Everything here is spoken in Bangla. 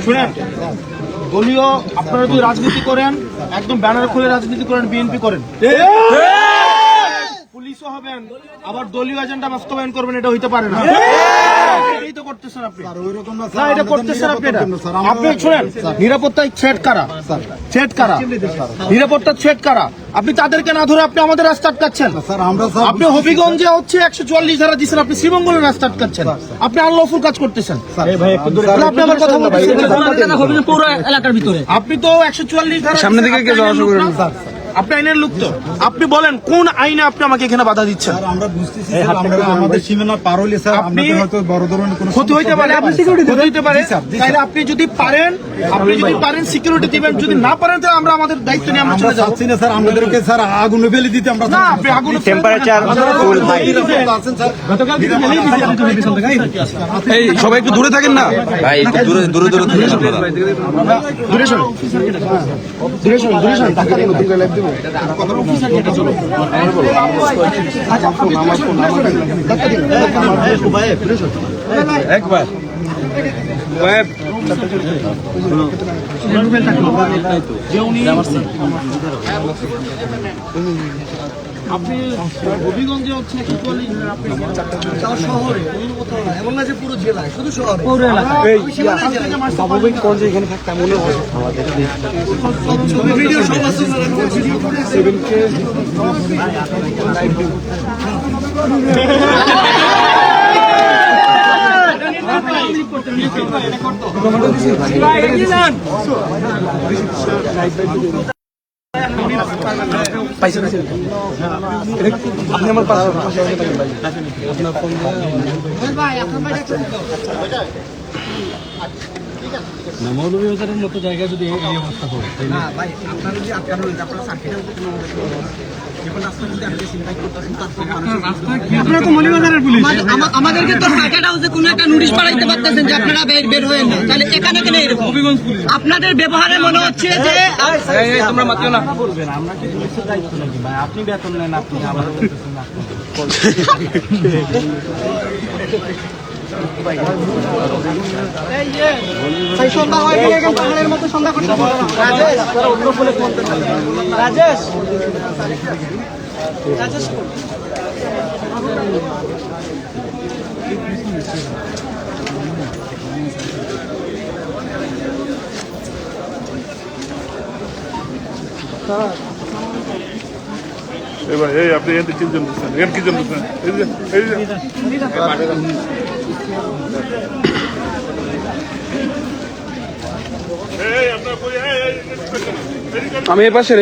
শুনেন, দলীয় আপনারা যদি রাজনীতি করেন, একদম ব্যানার খুলে রাজনীতি করেন, বিএনপি করেন, পুলিশও হবেন, আবার দলীয় এজেন্ডা বাস্তবায়ন করবেন, এটা হইতে পারে না। এটাই তো করতেছেন আপনি। না, এটা করতেছেন আপনি। আপনি শুনেন, নিরাপত্তায় থ্রেট কারা? নিরাপত্তার থ্রেট কারা? আপনি তাদেরকে না ধরে আপনি আমাদের রাস্তা আটকাচ্ছেন। আপনি হবিগঞ্জে হচ্ছে 144 ধারা দিচ্ছেন, আপনি শ্রীমঙ্গলের রাস্তা আটকাচ্ছেন, আপনি আনলফুল কাজ করতেছেন। আপনি আমার কথা বলতেছেন, আপনি তো 144 ধারা সামনে দিকে আপনি আইনের লোক তো। আপনি বলেন কোন আইনে আপনি আমাকে এখানে বাধা দিচ্ছেন? আমরা বুঝতেছি আমাদের সীমানা পার হইলে স্যার আপনাদের হয়তো বড় ধরনের কোনো ক্ষতি হইতে পারে, তাহলে আপনি যদি পারেন সিকিউরিটি দিবেন, যদি না পারেন তাহলে আমরা আমাদের দায়িত্ব নিয়ে আমরা চলে যাব। চাচ্ছি না স্যার আমাদেরকে স্যার আগুন ফেলে দিতে। আমরা না, আপনি আগুন টেম্পারেচার ফুল ভাই। এই সবাই একটু দূরে থাকেন না ভাই, একটু দূরে থাকেন আপনারা। দূরে সরুন, একবার আপনি হবিগঞ্জে হচ্ছে শহরে এমন না যে পুরো জেলায়, শুধু শহরে আপনি আমার পাশে মৌলভীবাজারের মতো জায়গায় যদি এই অবস্থা হয়, আপনারা তো মৌলভীবাজারের পুলিশ, আমাদেরকে তো সার্কিট হাউসে কোনো একটা নোটিশ পাঠাইতে পারতেছেন যে আপনারা বের হয়ে না, তাহলে এখানে কেন এরকম? আপনাদের ব্যবহারে মনে হচ্ছে যে তোমরা মাতিও না। আমরা কি পুলিশের দায়িত্ব নাকি ভাই? আপনি বেতন নেন, আপনি আমাদের সন্ধ্যা হয়ে গেলে পাহাড়ের মতো সন্ধ্যা করতে রাজেশ এবার এই আপনি এখান থেকে চিনতে বুঝছেন, এখানে কি জন্য বুঝছেন? আমি এই পাশের